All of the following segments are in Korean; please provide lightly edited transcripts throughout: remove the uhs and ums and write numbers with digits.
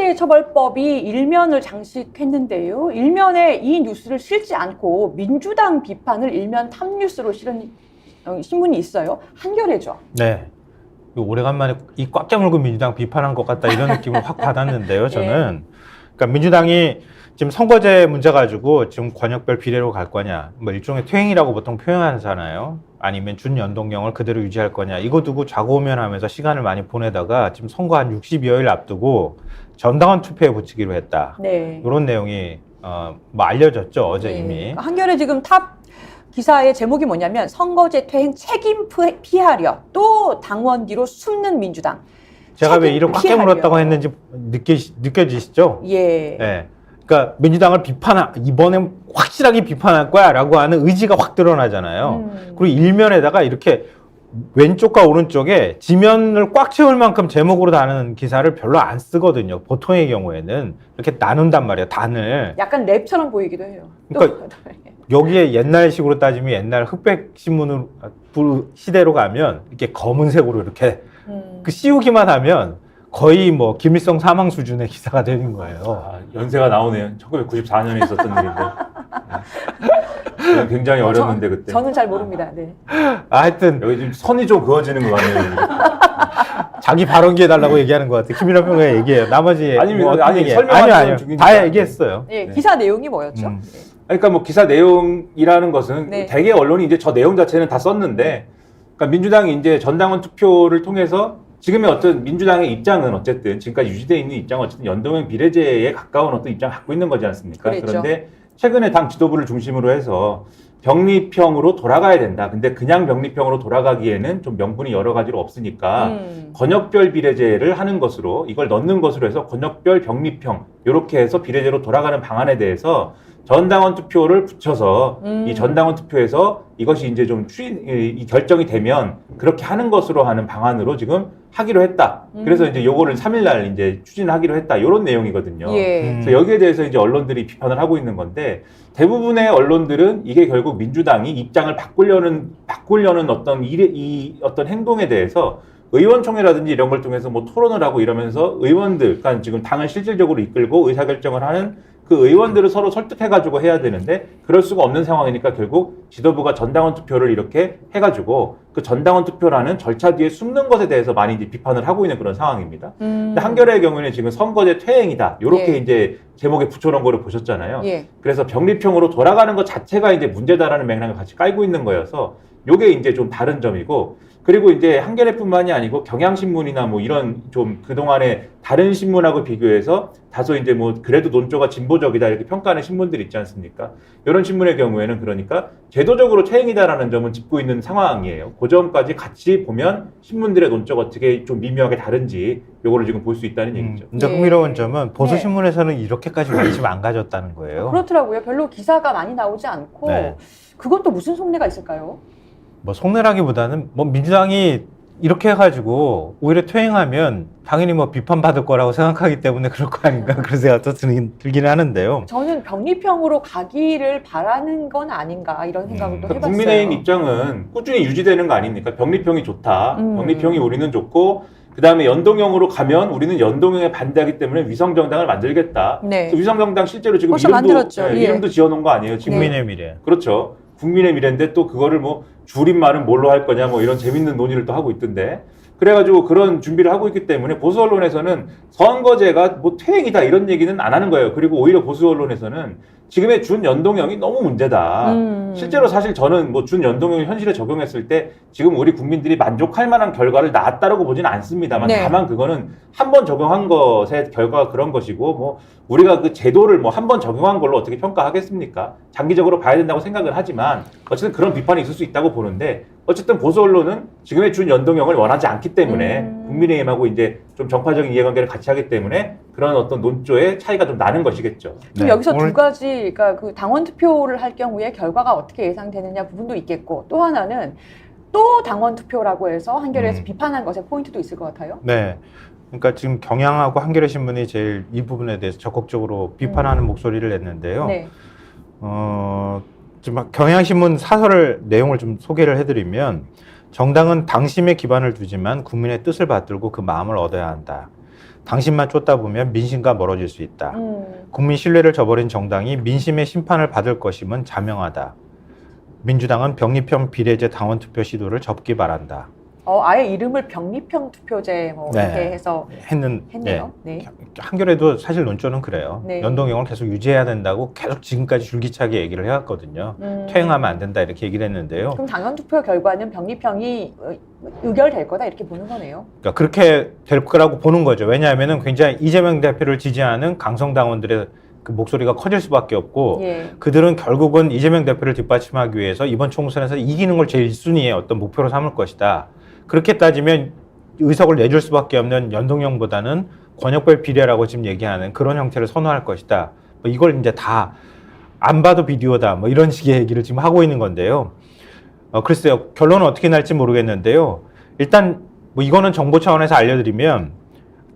중대재해처벌법이 일면을 장식했는데요. 일면에 이 뉴스를 실지 않고 민주당 비판을 일면 탑뉴스로 실은 신문이 있어요. 한겨레죠. 네. 오래간만에 이 꽉 깨물고 민주당 비판한 것 같다 이런 느낌을 확 받았는데요. 저는. 그러니까 민주당이 지금 선거제 문제 가지고 지금 권역별 비례로 갈 거냐, 뭐 일종의 퇴행이라고 보통 표현하잖아요. 아니면 준연동형을 그대로 유지할 거냐, 이거 두고 좌고우면하면서 시간을 많이 보내다가 지금 선거 한 60여일 앞두고 전당원 투표에 붙이기로 했다. 네. 이런 내용이 뭐 알려졌죠, 어제 네. 이미. 한겨레 지금 탑 기사의 제목이 뭐냐면 선거제 퇴행 책임 피하려 또 당원 뒤로 숨는 민주당. 제가 왜 이를 꽉 깨물었다고 했는지 느껴지시죠? 예. 네. 그러니까 민주당을 이번엔 확실하게 비판할 거야 라고 하는 의지가 확 드러나잖아요. 그리고 일면에다가 이렇게 왼쪽과 오른쪽에 지면을 꽉 채울 만큼 제목으로 다는 기사를 별로 안 쓰거든요. 보통의 경우에는 이렇게 나눈단 말이에요, 단을. 약간 랩처럼 보이기도 해요. 그러니까 여기에 옛날식으로 따지면 옛날 흑백 신문 시대로 가면 이렇게 검은색으로 이렇게 그 씌우기만 하면 거의 뭐 김일성 사망 수준의 기사가 되는 거예요. 아, 연세가 나오네요. 1994년에 있었던 일인데. 네. 굉장히 어렸는데 그때. 저는 잘 모릅니다. 네. 하여튼 여기 지금 선이 좀 그어지는 것 같네요. 자기 발언기 해달라고 얘기하는 것 같아요. 김일환 평론가 얘기해요. 나머지 아닙니다. 뭐 아니, 얘기해요? 설명하는 중이니까. 다 얘기했어요. 네, 기사 내용이 뭐였죠? 음. 네. 그러니까 뭐 기사 내용이라는 것은 네. 대개 언론이 이제 저 내용 자체는 다 썼는데, 그러니까 민주당이 이제 전당원 투표를 통해서 지금의 어떤 민주당의 입장은 어쨌든 지금까지 유지되어 있는 입장은 어쨌든 연동형 비례제에 가까운 어떤 입장을 갖고 있는 거지 않습니까? 그랬죠. 그런데 최근에 당 지도부를 중심으로 해서 병립형으로 돌아가야 된다. 근데 그냥 병립형으로 돌아가기에는 좀 명분이 여러 가지로 없으니까 권역별 비례제를 하는 것으로, 이걸 넣는 것으로 해서 권역별 병립형 이렇게 해서 비례제로 돌아가는 방안에 대해서 전당원 투표를 붙여서 이 전당원 투표에서 이것이 이제 좀 이 결정이 되면 그렇게 하는 것으로 하는 방안으로 지금 하기로 했다. 그래서 이제 요거를 3일날 이제 추진하기로 했다. 이런 내용이거든요. 예. 그래서 여기에 대해서 이제 언론들이 비판을 하고 있는 건데, 대부분의 언론들은 이게 결국 민주당이 입장을 바꾸려는 어떤 어떤 행동에 대해서 의원총회라든지 이런 걸 통해서 뭐 토론을 하고 이러면서 의원들, 그러니까 지금 당을 실질적으로 이끌고 의사결정을 하는 그 의원들을 서로 설득해가지고 해야 되는데 그럴 수가 없는 상황이니까 결국 지도부가 전당원 투표를 이렇게 해가지고 그 전당원 투표라는 절차 뒤에 숨는 것에 대해서 많이 이제 비판을 하고 있는 그런 상황입니다. 근데 한겨레의 경우에는 지금 선거제 퇴행이다. 이렇게 예. 이제 제목에 붙여놓은 거를 보셨잖아요. 예. 그래서 병립형으로 돌아가는 것 자체가 이제 문제다라는 맥락을 같이 깔고 있는 거여서 요게 이제 좀 다른 점이고, 그리고 이제 한겨레뿐만이 아니고 경향신문이나 뭐 이런 좀 그동안에 다른 신문하고 비교해서 다소 이제 뭐 그래도 논조가 진보적이다 이렇게 평가하는 신문들 있지 않습니까? 이런 신문의 경우에는 그러니까 제도적으로 퇴행이다라는 점은 짚고 있는 상황이에요. 그 점까지 같이 보면 신문들의 논조가 어떻게 좀 미묘하게 다른지 요거를 지금 볼 수 있다는 얘기죠. 근데 예. 흥미로운 점은 보수 네. 신문에서는 이렇게까지 관심 안 가졌다는 거예요. 그렇더라고요. 별로 기사가 많이 나오지 않고 네. 그건 또 무슨 속내가 있을까요? 뭐 속내라기보다는 뭐 민주당이 이렇게 해가지고 오히려 퇴행하면 당연히 뭐 비판받을 거라고 생각하기 때문에 그럴 거 아닌가 그런 생각도 들긴 하는데요. 저는 병립형으로 가기를 바라는 건 아닌가 이런 생각을 또 그러니까 해봤어요. 국민의힘 입장은 꾸준히 유지되는 거 아닙니까? 병립형이 좋다. 병립형이 우리는 좋고, 그 다음에 연동형으로 가면 우리는 연동형에 반대하기 때문에 위성정당을 만들겠다. 네. 그래서 위성정당 실제로 지금 벌써 이름도, 만들었죠. 예. 이름도 지어놓은 거 아니에요? 지금. 국민의 미래. 그렇죠. 국민의 미래인데 또 그거를 뭐 줄임말은 뭘로 할 거냐 뭐 이런 재밌는 논의를 또 하고 있던데, 그래가지고 그런 준비를 하고 있기 때문에 보수 언론에서는 선거제가 뭐 퇴행이다 이런 얘기는 안 하는 거예요. 그리고 오히려 보수 언론에서는 지금의 준연동형이 너무 문제다. 실제로 사실 저는 뭐 준연동형을 현실에 적용했을 때 지금 우리 국민들이 만족할 만한 결과를 낳았다라고 보지는 않습니다만, 네. 다만 그거는 한 번 적용한 것의 결과가 그런 것이고, 뭐 우리가 그 제도를 뭐 한 번 적용한 걸로 어떻게 평가하겠습니까? 장기적으로 봐야 된다고 생각을 하지만 어쨌든 그런 비판이 있을 수 있다고 보는데, 어쨌든 보수 언론은 지금의 준연동형을 원하지 않기 때문에 국민의힘하고 이제 좀 정파적인 이해관계를 같이 하기 때문에 그런 어떤 논조의 차이가 좀 나는 것이겠죠. 그럼 네. 여기서 오늘- 두 가지, 그러니까 그 당원 투표를 할 경우에 결과가 어떻게 예상되느냐 부분도 있겠고, 또 하나는 또 당원 투표라고 해서 한겨레에서 비판한 것에 포인트도 있을 것 같아요. 네. 그러니까 지금 경향하고 한겨레 신문이 제일 이 부분에 대해서 적극적으로 비판하는 목소리를 냈는데요. 네. 지금 경향신문 사설을 내용을 좀 소개를 해드리면, 정당은 당심에 기반을 두지만 국민의 뜻을 받들고 그 마음을 얻어야 한다. 당신만 쫓다 보면 민심과 멀어질 수 있다. 국민 신뢰를 저버린 정당이 민심의 심판을 받을 것임은 자명하다. 민주당은 병립형 비례제 당원 투표 시도를 접기 바란다. 아예 이름을 병립형 투표제 뭐 네. 이렇게 해서 했네요. 네. 한겨레도 사실 논조는 그래요. 네. 연동형을 계속 유지해야 된다고 계속 지금까지 줄기차게 얘기를 해왔거든요. 퇴행하면 안 된다 이렇게 얘기를 했는데요. 그럼 당원 투표 결과는 병립형이 의결될 거다 이렇게 보는 거네요. 그러니까 그렇게 될 거라고 보는 거죠. 왜냐하면은 굉장히 이재명 대표를 지지하는 강성당원들의 그 목소리가 커질 수밖에 없고 예. 그들은 결국은 이재명 대표를 뒷받침하기 위해서 이번 총선에서 이기는 걸 제일 1순위의 어떤 목표로 삼을 것이다. 그렇게 따지면 의석을 내줄 수밖에 없는 연동형보다는 권역별 비례라고 지금 얘기하는 그런 형태를 선호할 것이다. 뭐 이걸 이제 다 안 봐도 비디오다. 뭐 이런 식의 얘기를 지금 하고 있는 건데요. 글쎄요. 결론은 어떻게 날지 모르겠는데요. 일단 뭐 이거는 정보 차원에서 알려드리면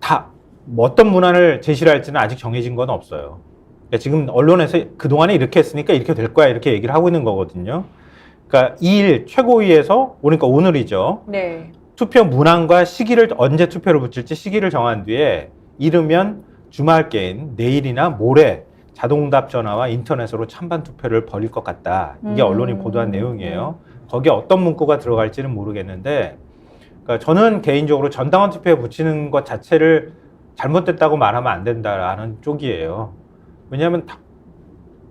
다 뭐 어떤 문안을 제시를 할지는 아직 정해진 건 없어요. 그러니까 지금 언론에서 그동안에 이렇게 했으니까 이렇게 될 거야 이렇게 얘기를 하고 있는 거거든요. 그러니까 2일 최고위에서 그러니까 오늘이죠. 네. 투표 문항과 시기를 언제 투표를 붙일지 시기를 정한 뒤에 이르면 주말 깨인 내일이나 모레 자동응답 전화와 인터넷으로 찬반 투표를 벌일 것 같다. 이게 언론이 보도한 내용이에요. 거기에 어떤 문구가 들어갈지는 모르겠는데 그러니까 저는 개인적으로 전당원 투표에 붙이는 것 자체를 잘못됐다고 말하면 안 된다라는 쪽이에요. 왜냐하면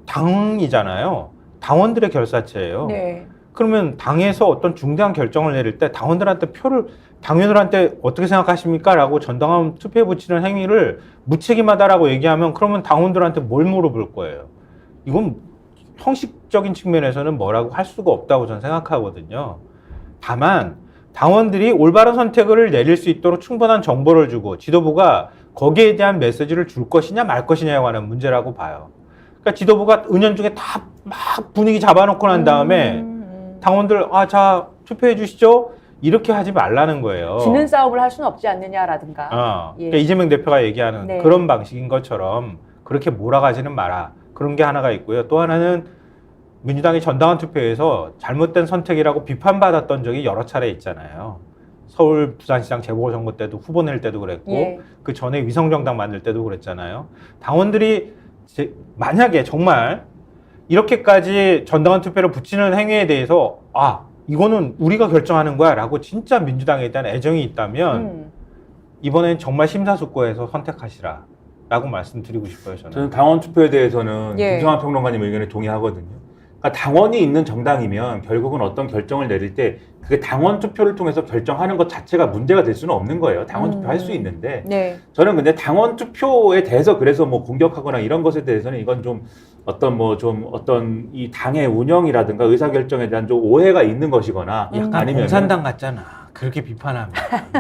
당이잖아요. 당원들의 결사체예요. 네. 그러면 당에서 어떤 중대한 결정을 내릴 때 당원들한테 표를 당원들한테 어떻게 생각하십니까? 라고 전당원 투표에 붙이는 행위를 무책임하다라고 얘기하면 그러면 당원들한테 뭘 물어볼 거예요? 이건 형식적인 측면에서는 뭐라고 할 수가 없다고 저는 생각하거든요. 다만 당원들이 올바른 선택을 내릴 수 있도록 충분한 정보를 주고 지도부가 거기에 대한 메시지를 줄 것이냐 말 것이냐에 관한 문제라고 봐요. 그러니까 지도부가 은연중에 다 막 분위기 잡아놓고 난 다음에 당원들 자 투표해 주시죠 이렇게 하지 말라는 거예요. 지는 싸움을 할 수는 없지 않느냐라든가. 그러니까 이재명 대표가 얘기하는 네. 그런 방식인 것처럼 그렇게 몰아가지는 마라. 그런 게 하나가 있고요. 또 하나는 민주당이 전당원 투표에서 잘못된 선택이라고 비판받았던 적이 여러 차례 있잖아요. 서울 부산시장 재보궐선거 때도 후보 낼 때도 그랬고 예. 그 전에 위성정당 만들 때도 그랬잖아요. 당원들이 만약에 정말 이렇게까지 전당원 투표를 붙이는 행위에 대해서 이거는 우리가 결정하는 거야 라고 진짜 민주당에 대한 애정이 있다면 이번엔 정말 심사숙고해서 선택하시라 라고 말씀드리고 싶어요. 저는 당원 투표에 대해서는 예. 김성환 평론가님 의견에 동의하거든요. 그러니까 당원이 있는 정당이면 결국은 어떤 결정을 내릴 때 그게 당원 투표를 통해서 결정하는 것 자체가 문제가 될 수는 없는 거예요. 당원 투표 할 수 있는데 네. 저는 근데 당원 투표에 대해서 그래서 뭐 공격하거나 이런 것에 대해서는 이건 좀 어떤 이 당의 운영이라든가 의사결정에 대한 좀 오해가 있는 것이거나 약간 공산당 같잖아. 그렇게 비판하면.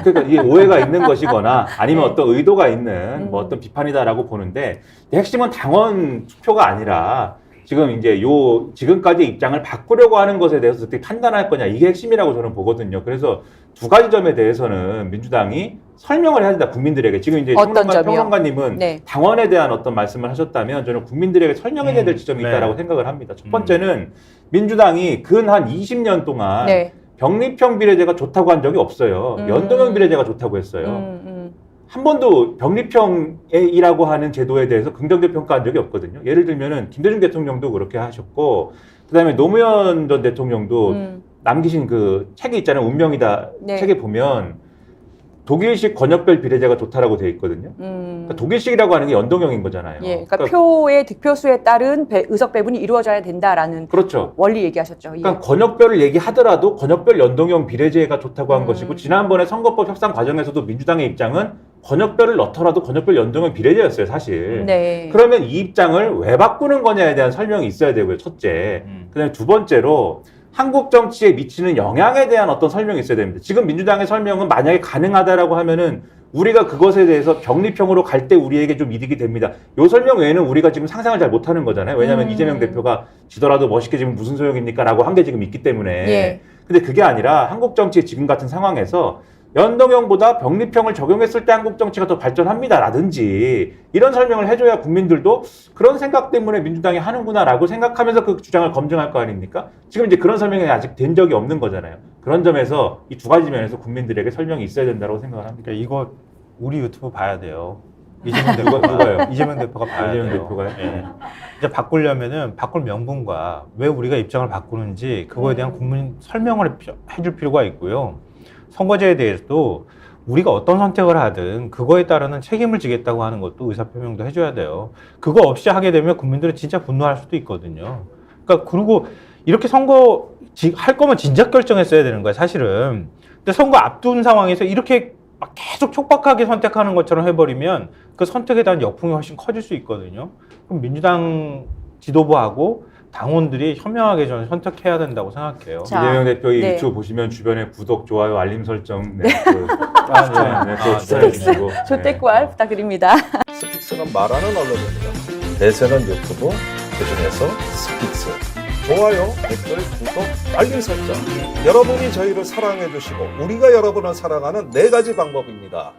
그러니까 이 오해가 있는 것이거나 아니면 어떤 의도가 있는 뭐 어떤 비판이다라고 보는데 핵심은 당원 투표가 아니라 지금 이제 지금까지 입장을 바꾸려고 하는 것에 대해서 어떻게 판단할 거냐 이게 핵심이라고 저는 보거든요. 그래서 두 가지 점에 대해서는 민주당이 설명을 해야 된다 국민들에게. 지금 이제 어떤 점이요? 평론가님은 네. 당원에 대한 어떤 말씀을 하셨다면 저는 국민들에게 설명해야 될 지점이 네. 있다라고 생각을 합니다. 첫 번째는 민주당이 근 한 20년 동안 네. 병립형 비례제가 좋다고 한 적이 없어요. 연동형 비례제가 좋다고 했어요. 한 번도 병립형이라고 하는 제도에 대해서 긍정적 평가한 적이 없거든요. 예를 들면은 김대중 대통령도 그렇게 하셨고, 그다음에 노무현 전 대통령도 남기신 그 책이 있잖아요. 운명이다. 네. 책에 보면 독일식 권역별 비례제가 좋다라고 되어 있거든요. 그러니까 독일식이라고 하는 게 연동형인 거잖아요. 예, 그러니까 표의 득표수에 따른 의석 배분이 이루어져야 된다라는 그렇죠. 원리 얘기하셨죠. 예. 그러니까 권역별을 얘기하더라도 권역별 연동형 비례제가 좋다고 한 것이고 지난번에 선거법 협상 과정에서도 민주당의 입장은 권역별을 넣더라도 권역별 연동형 비례제였어요, 사실. 네. 그러면 이 입장을 왜 바꾸는 거냐에 대한 설명이 있어야 되고요, 첫째. 그다음에 두 번째로 한국 정치에 미치는 영향에 대한 어떤 설명이 있어야 됩니다. 지금 민주당의 설명은 만약에 가능하다라고 하면은 우리가 그것에 대해서 병립형으로 갈 때 우리에게 좀 이득이 됩니다. 이 설명 외에는 우리가 지금 상상을 잘 못하는 거잖아요. 왜냐하면 이재명 대표가 지더라도 멋있게 지금 무슨 소용입니까? 라고 한 게 지금 있기 때문에. 예. 근데 그게 아니라 한국 정치의 지금 같은 상황에서 연동형보다 병립형을 적용했을 때 한국 정치가 더 발전합니다라든지 이런 설명을 해줘야 국민들도 그런 생각 때문에 민주당이 하는구나라고 생각하면서 그 주장을 검증할 거 아닙니까? 지금 이제 그런 설명이 아직 된 적이 없는 거잖아요. 그런 점에서 이 두 가지 면에서 국민들에게 설명이 있어야 된다고 생각을 합니다. 그러니까 이거 우리 유튜브 봐야 돼요. 이재명 대표가 누가요? 이재명 대표가 봐야 이재명 돼요. 대표가요? 예. 이제 바꾸려면은 바꿀 명분과 왜 우리가 입장을 바꾸는지 그거에 대한 국민 설명을 해줄 필요가 있고요. 선거제에 대해서도 우리가 어떤 선택을 하든 그거에 따르는 책임을 지겠다고 하는 것도 의사표명도 해줘야 돼요. 그거 없이 하게 되면 국민들은 진짜 분노할 수도 있거든요. 그러니까 그리고 이렇게 선거 할 거면 진작 결정했어야 되는 거야 사실은. 근데 선거 앞둔 상황에서 이렇게 막 계속 촉박하게 선택하는 것처럼 해버리면 그 선택에 대한 역풍이 훨씬 커질 수 있거든요. 그럼 민주당 지도부하고 당원들이 현명하게 저는 선택해야 된다고 생각해요. 자, 이재명 대표 이 네. 유튜브 보시면 주변에 구독, 좋아요, 알림 설정 네. 추천해주시고 조태꿀 부탁드립니다. 스픽스는 말하는 언론입니다. 대세는 유튜브, 그중에서 스픽스. 좋아요, 댓글, 구독, 알림 설정. 여러분이 저희를 사랑해 주시고 우리가 여러분을 사랑하는 4가지 방법입니다.